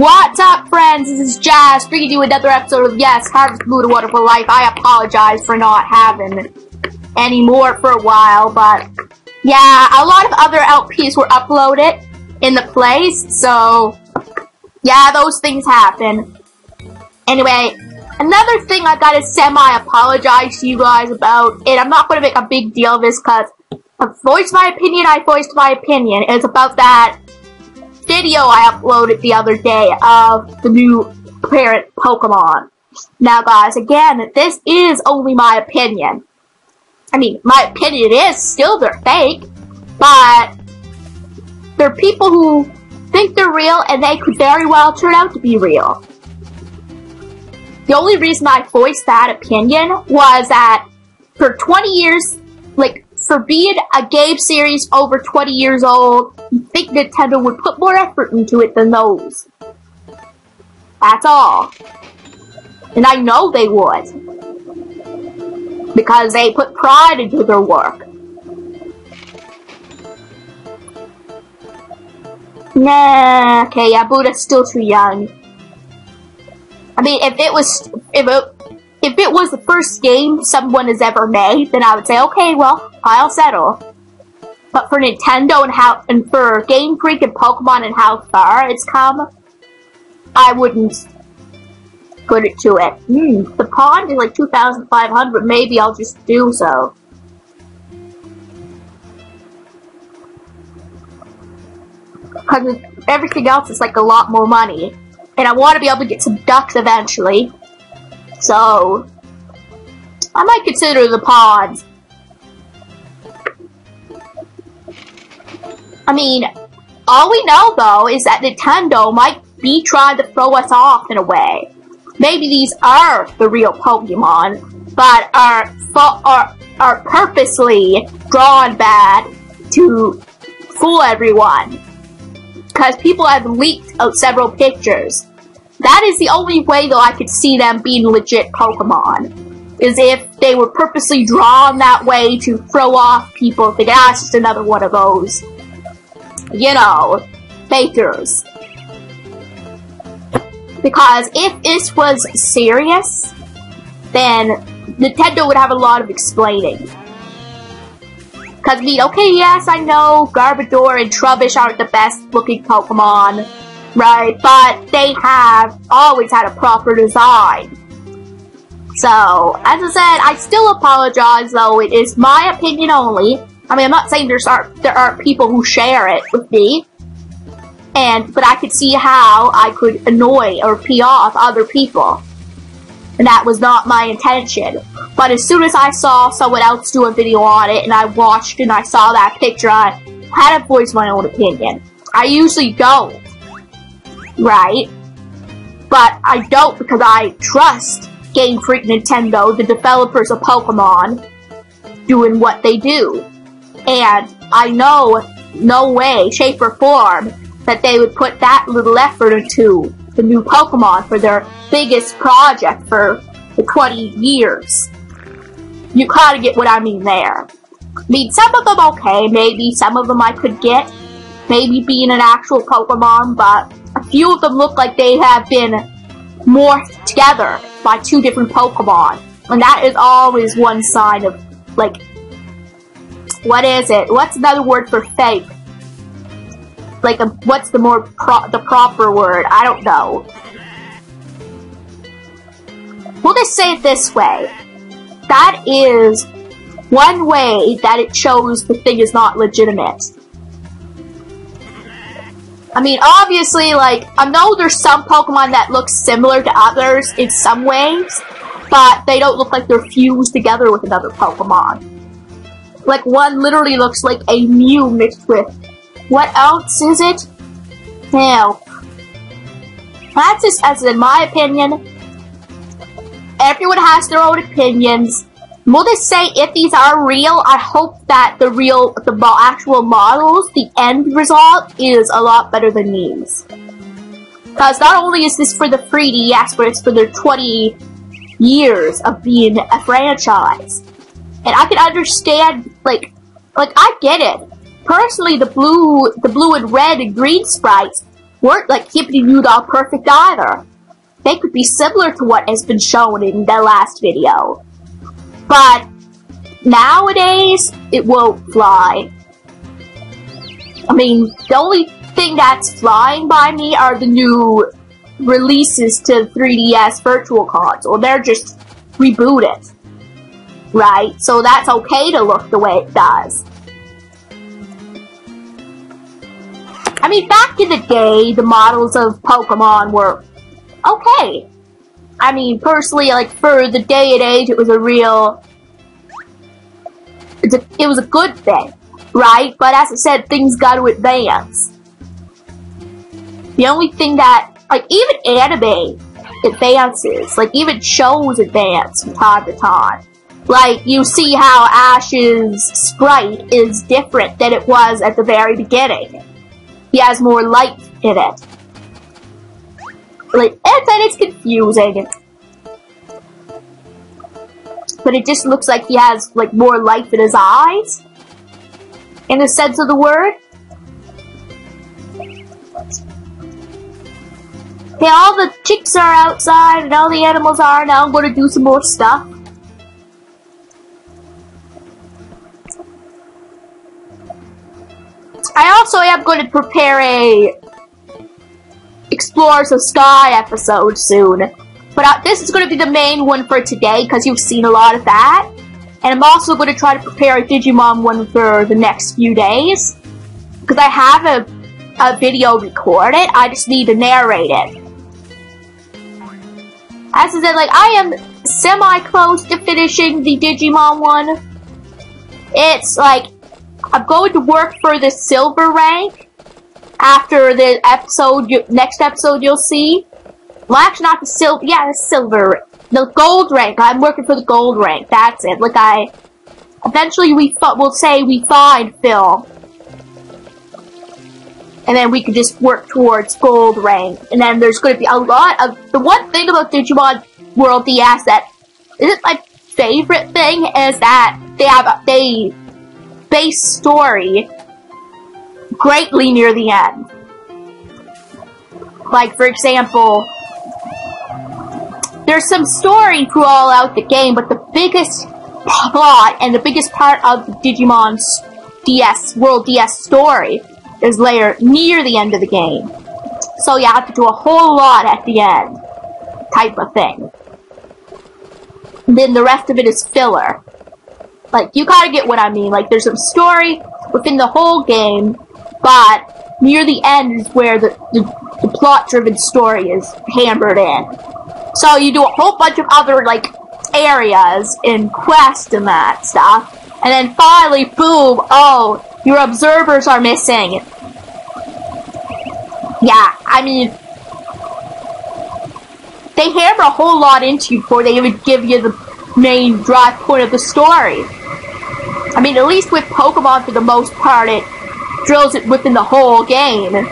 What's up, friends? This is Jazz, bringing you another episode of Yes, Harvest Moon, A Wonderful Life. I apologize for not having any more for a while, but yeah, a lot of other LPs were uploaded in the place, so yeah, those things happen. Anyway, another thing I gotta semi-apologize to you guys about, and I'm not gonna make a big deal of this because I voiced my opinion. It's about that video I uploaded the other day of the new parent Pokemon. Now guys, again, this is only my opinion. I mean, my opinion is still they're fake, but there are people who think they're real and they could very well turn out to be real. The only reason I voiced that opinion was that for 20 years, like, for being a game series over 20 years old, you think Nintendo would put more effort into it than those. That's all. And I know they would. Because they put pride into their work. Nah, okay, yeah, Buddha's still too young. I mean, if it was the first game someone has ever made, then I would say, okay, well, I'll settle. But for Nintendo and for Game Freak and Pokemon and how far it's come, I wouldn't put it to it. The pond is like 2,500. Maybe I'll just do so. Because everything else is like a lot more money, and I want to be able to get some ducks eventually. So, I might consider the pond. I mean, all we know though is that Nintendo might be trying to throw us off in a way. Maybe these are the real Pokemon, but are purposely drawn bad to fool everyone. Because people have leaked out several pictures. That is the only way, though, I could see them being legit Pokemon. Is if they were purposely drawn that way to throw off people, think, ah, it's just another one of those, you know, fakers. Because if this was serious, then Nintendo would have a lot of explaining. Because, I mean, okay, yes, I know Garbodor and Trubbish aren't the best looking Pokemon, right, but they have always had a proper design. So, as I said, I still apologize, though it is my opinion only. I mean, I'm not saying there aren't people who share it with me, but I could see how I could annoy or pee off other people. And that was not my intention. But as soon as I saw someone else do a video on it, and I watched and I saw that picture, I had to voice my own opinion. I usually don't. Right? But I don't because I trust Game Freak Nintendo, the developers of Pokemon, doing what they do. And I know no way, shape, or form that they would put that little effort into the new Pokemon for their biggest project for the 20 years. You kinda get what I mean there. I mean, some of them okay, maybe some of them I could get, maybe being an actual Pokemon, but a few of them look like they have been morphed together by two different Pokemon. And that is always one sign of, like, what is it? What's another word for fake? Like, what's the proper word? I don't know. We'll just say it this way. That is one way that it shows the thing is not legitimate. I mean, obviously, like, I know there's some Pokemon that look similar to others in some ways, but they don't look like they're fused together with another Pokemon. Like, one literally looks like a Mew mixed with, what else is it? Now, that's just, as in my opinion. Everyone has their own opinions. We'll just say, if these are real, I hope that the actual models, the end result, is a lot better than these. Because not only is this for the 3DS, but it's for their 20 years of being a franchise. And I can understand, like I get it. Personally, the blue and red and green sprites weren't like hippity doo dah perfect either. They could be similar to what has been shown in the last video. But nowadays, it won't fly. I mean, the only thing that's flying by me are the new releases to 3DS Virtual Console. They're just rebooted. Right? So that's okay to look the way it does. I mean, back in the day, the models of Pokemon were okay. I mean, personally, like, for the day and age, it was a real... It was a good thing, right? But as I said, things got to advance. The only thing that, like, even anime advances. Like, even shows advance from time to time. Like, you see how Ash's sprite is different than it was at the very beginning. He has more light in it. Like, and then it's confusing. But it just looks like he has, like, more life in his eyes. In the sense of the word. Okay, all the chicks are outside and all the animals are. Now I'm going to do some more stuff. I also am going to prepare a Explorers of Sky episode soon. But this is going to be the main one for today, because you've seen a lot of that. And I'm also going to try to prepare a Digimon one for the next few days. Because I have a video recorded, I just need to narrate it. As I said, like, I am semi-close to finishing the Digimon one. It's like, I'm going to work for the silver rank. After the episode, next episode you'll see. Well, actually not the silver, yeah, the silver. The gold rank, I'm working for the gold rank, that's it. Like, eventually we'll say we find Phil. And then we can just work towards gold rank. And then there's going to be a lot of, the one thing about Digimon World DS that isn't my favorite thing is that they base story greatly near the end. Like, for example, there's some story throughout the game, but the biggest plot and the biggest part of the Digimon's World DS story is layered near the end of the game. So you have to do a whole lot at the end, type of thing. And then the rest of it is filler. Like, you gotta get what I mean. Like, there's some story within the whole game, but near the end is where the plot-driven story is hammered in. So you do a whole bunch of other, like, areas in Quest and that stuff, and then finally, boom, oh, your observers are missing. Yeah, I mean, they hammer a whole lot into you before they even give you the main drive point of the story. I mean, at least with Pokemon, for the most part, it drills it within the whole game.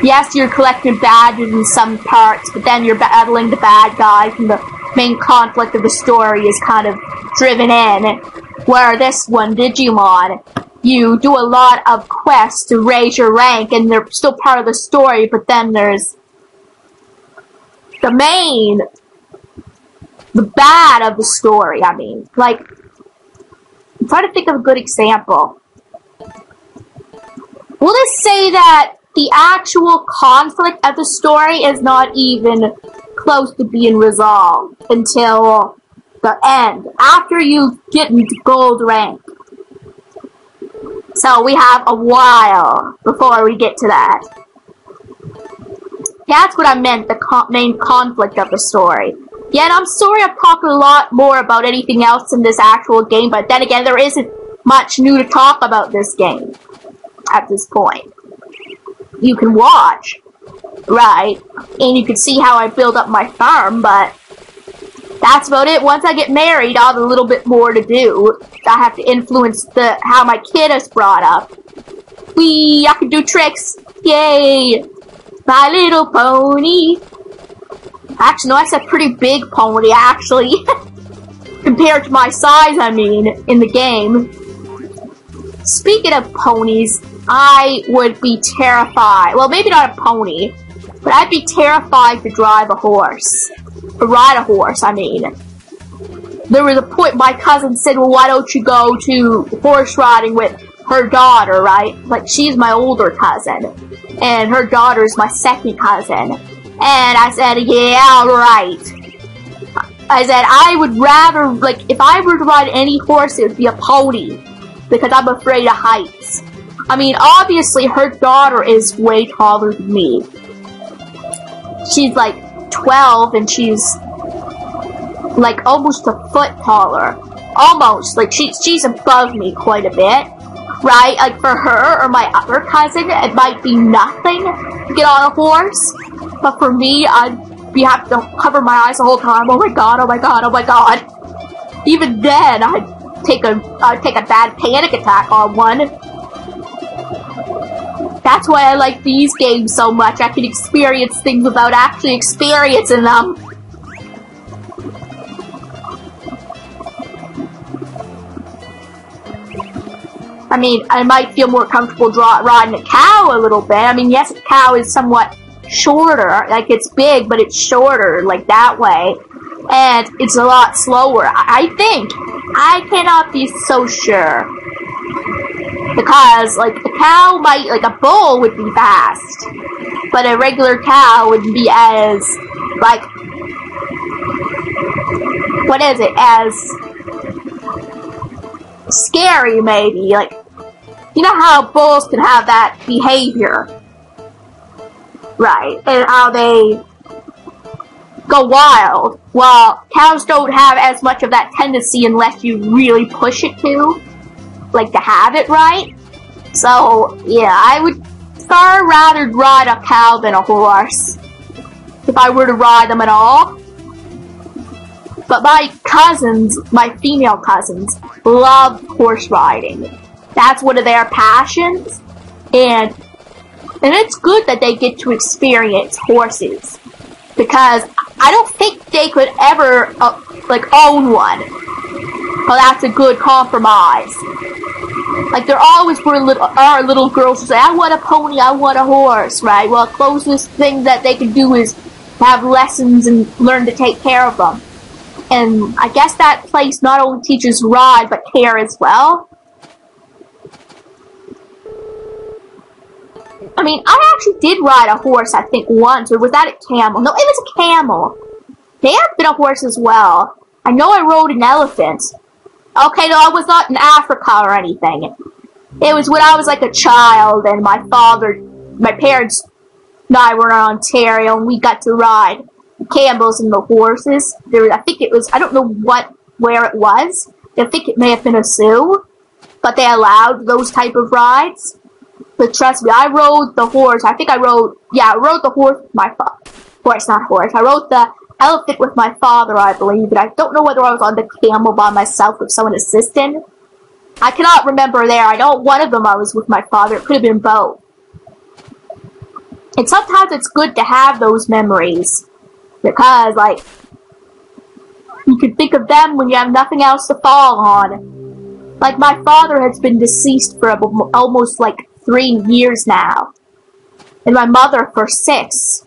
Yes, you're collecting badges in some parts, but then you're battling the bad guys, and the main conflict of the story is kind of driven in. Where this one, Digimon, you do a lot of quests to raise your rank, and they're still part of the story, but then there's the bad of the story, I mean. Like, I'm trying to think of a good example. We'll just say that the actual conflict of the story is not even close to being resolved until the end, after you get into gold rank. So we have a while before we get to that. That's what I meant, the main conflict of the story. Yeah, and I'm sorry I'm talking a lot more about anything else in this actual game, but then again, there isn't much new to talk about this game at this point. You can watch, right, and you can see how I build up my farm, but that's about it. Once I get married, I'll have a little bit more to do. I have to influence how my kid is brought up. Whee! I can do tricks! Yay! My little pony! Actually, no, that's a pretty big pony, actually. Compared to my size, I mean, in the game. Speaking of ponies, I would be terrified. Well, maybe not a pony, But I'd be terrified to drive a horse. To ride a horse, I mean. There was a point my cousin said, well, why don't you go to horse riding with her daughter, right? Like, she's my older cousin. And her daughter's my second cousin. And I said, yeah, right. I said, I would rather, like, if I were to ride any horse, it would be a pony. Because I'm afraid of heights. I mean, obviously, her daughter is way taller than me. She's, like, 12, and she's, like, almost a foot taller. Almost. Like, she's above me quite a bit. Right? Like, for her or my other cousin, it might be nothing to get on a horse. But for me, I'd have to cover my eyes the whole time. Oh my god, oh my god, oh my god. Even then, I'd take a bad panic attack on one. That's why I like these games so much. I can experience things without actually experiencing them. I mean, I might feel more comfortable riding a cow a little bit. I mean, yes, a cow is somewhat shorter. Like, it's big, but it's shorter, like, that way. And it's a lot slower, I think. I cannot be so sure. Because, like, a cow might, like, a bull would be fast. But a regular cow wouldn't be as, like, what is it, as scary, maybe. Like, you know how bulls can have that behavior, right? And how they go wild. Well, cows don't have as much of that tendency unless you really push it to, like, to have it, right? So, yeah, I would far rather ride a cow than a horse, if I were to ride them at all. But my cousins, my female cousins, love horse riding. That's one of their passions, and it's good that they get to experience horses, because I don't think they could ever, like, own one. Well, that's a good compromise. Like, there always are little girls who say, I want a pony, I want a horse, right? Well, the closest thing that they can do is have lessons and learn to take care of them. And I guess that place not only teaches ride, but care as well. I mean, I actually did ride a horse, I think, once. Or was that a camel? No, it was a camel. They have been a horse as well. I know I rode an elephant. Okay, no, I was not in Africa or anything. It was when I was like a child, and my parents and I were in Ontario, and we got to ride the camels and the horses. I think it was, I don't know where it was. I think it may have been a zoo, but they allowed those type of rides. But trust me, I rode the horse. I rode the horse with my father. I rode the elephant with my father, I believe. And I don't know whether I was on the camel by myself with someone assisting. I cannot remember there. I know one of them I was with my father. It could have been both. And sometimes it's good to have those memories. Because, like, you can think of them when you have nothing else to fall on. Like, my father has been deceased for almost, like, 3 years now. And my mother for 6.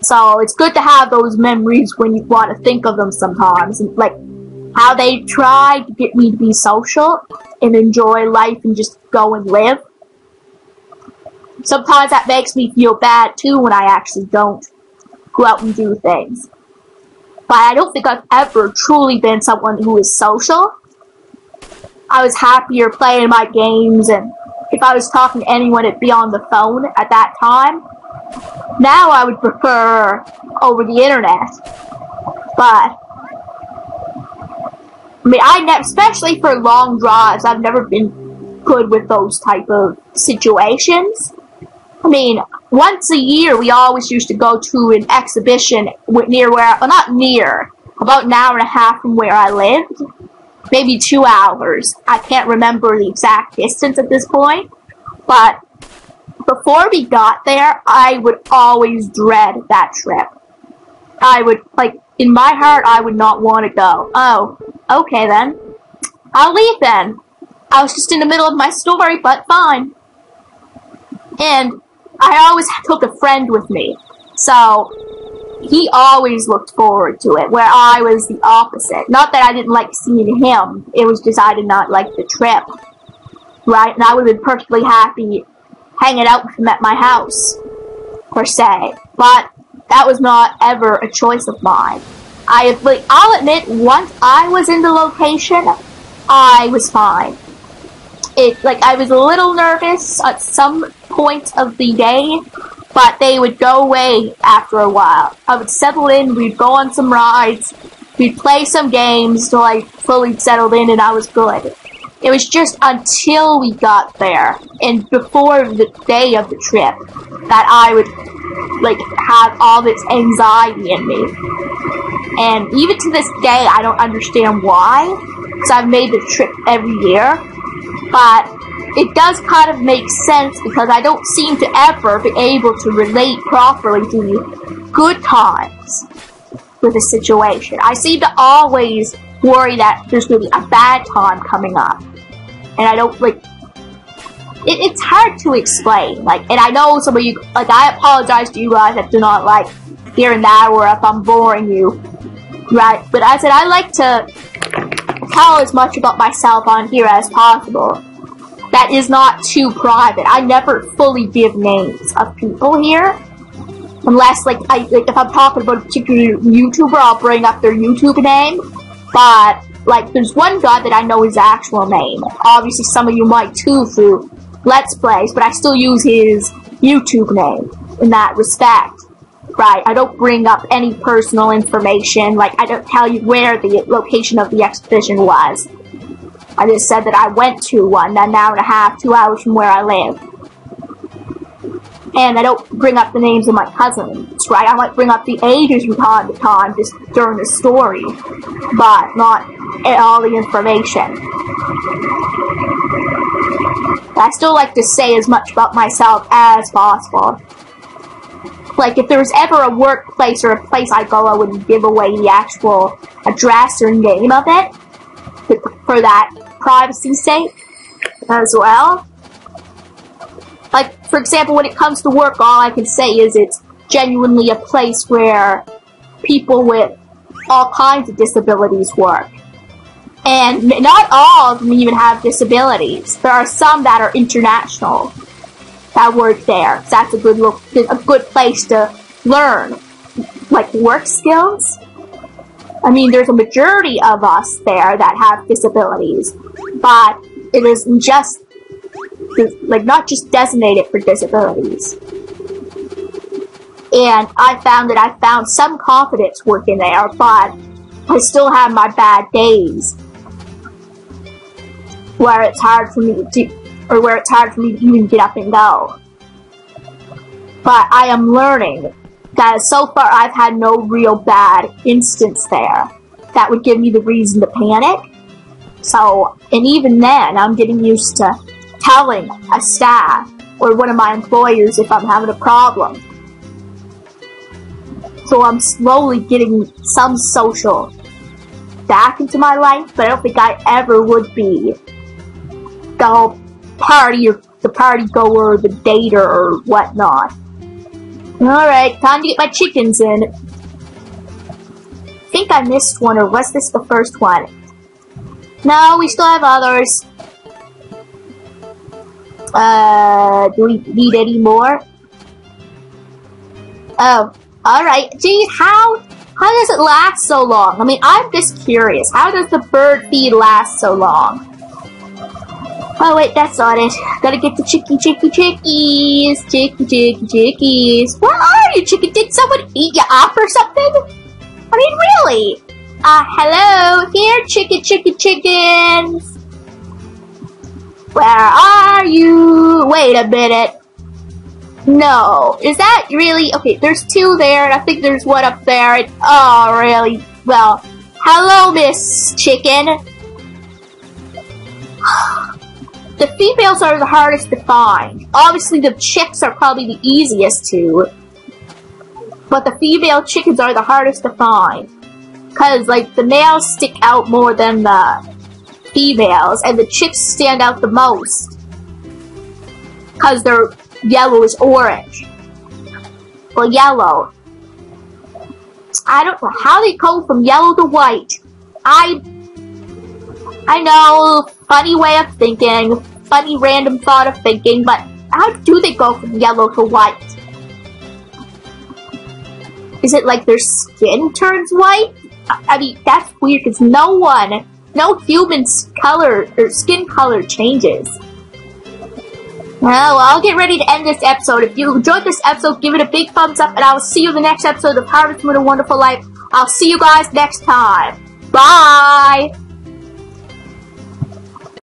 So, it's good to have those memories when you want to think of them sometimes. And, like, how they tried to get me to be social and enjoy life and just go and live. Sometimes that makes me feel bad, too, when I actually don't go out and do things. But I don't think I've ever truly been someone who is social. I was happier playing my games, and if I was talking to anyone, it'd be on the phone at that time. Now I would prefer over the internet. But, I mean, especially for long drives, I've never been good with those type of situations. I mean, once a year, we always used to go to an exhibition near where, well, not near, about an hour and a half from where I lived. Maybe 2 hours. I can't remember the exact distance at this point. But before we got there, I would always dread that trip. I would, like, in my heart, I would not want to go. Oh, okay then. I'll leave then. I was just in the middle of my story, but fine. And I always took a friend with me. So, he always looked forward to it, where I was the opposite. Not that I didn't like seeing him, it was just I did not like the trip. Right? And I would have been perfectly happy hanging out with him at my house, per se. But that was not ever a choice of mine. I'll admit, once I was in the location, I was fine. I was a little nervous at some point of the day, but they would go away after a while. I would settle in, we'd go on some rides, we'd play some games till I fully settled in and I was good. It was just until we got there, and before the day of the trip, that I would, have all this anxiety in me. And even to this day, I don't understand why, because I've made the trip every year, but it does kind of make sense because I don't seem to ever be able to relate properly to the good times with a situation. I seem to always worry that there's going to be a bad time coming up. And I don't, it's hard to explain. And I know some of you, I apologize to you guys that do not like hearing that or if I'm boring you. Right? But I said I like to tell as much about myself on here as possible. That is not too private. I never fully give names of people here. Unless, if I'm talking about a particular YouTuber, I'll bring up their YouTube name. But, there's one guy that I know his actual name. Obviously, some of you might too through Let's Plays, but I still use his YouTube name in that respect. Right, I don't bring up any personal information, I don't tell you where the location of the expedition was. I just said that I went to one, an hour and a half, 2 hours from where I live. And I don't bring up the names of my cousins, right? I might bring up the ages from time to time, just during the story, but not all the information. I still like to say as much about myself as possible. If there was ever a workplace or a place I go, I wouldn't give away the actual address or name of it, for that privacy's sake, as well. For example, when it comes to work, all I can say is it's genuinely a place where people with all kinds of disabilities work. And not all of them even have disabilities. There are some that are international that work there. So that's a good place to learn, work skills. I mean, there's a majority of us there that have disabilities, but it isn't just, not just designated for disabilities. And I found some confidence working there, but I still have my bad days where it's hard for me to even get up and go. But I am learning that so far I've had no real bad instance there that would give me the reason to panic. So, and even then, I'm getting used to telling a staff or one of my employers if I'm having a problem. So I'm slowly getting some social back into my life, but I don't think I ever would be the party goer, the dater, or whatnot. Alright, time to get my chickens in. I think I missed one, or was this the first one? No, we still have others. Do we need any more? Oh, alright. Geez, how does it last so long? I mean, I'm just curious. How does the bird feed last so long? Oh wait, that's not it. Gotta get the chickies. Chickies. Where are you, chicken? Did someone eat you up or something? I mean, really? Hello? Here, chickens. Where are you? Wait a minute. No. Is that really? Okay, there's two there, and I think there's one up there. And, oh, really? Well, hello, Miss Chicken. The females are the hardest to find. Obviously, the chicks are probably the easiest to. But the female chickens are the hardest to find. Because, the males stick out more than the females, and the chicks stand out the most. Because they're yellow is orange. Well, yellow. I don't know how they go from yellow to white. I know, funny way of thinking, funny random thought of thinking, but how do they go from yellow to white? Is it like their skin turns white? I mean, that's weird because no human's color or skin color changes. Well, I'll get ready to end this episode. If you enjoyed this episode, give it a big thumbs up, and I will see you in the next episode of Harvest Moon: A Wonderful Life. I'll see you guys next time. Bye!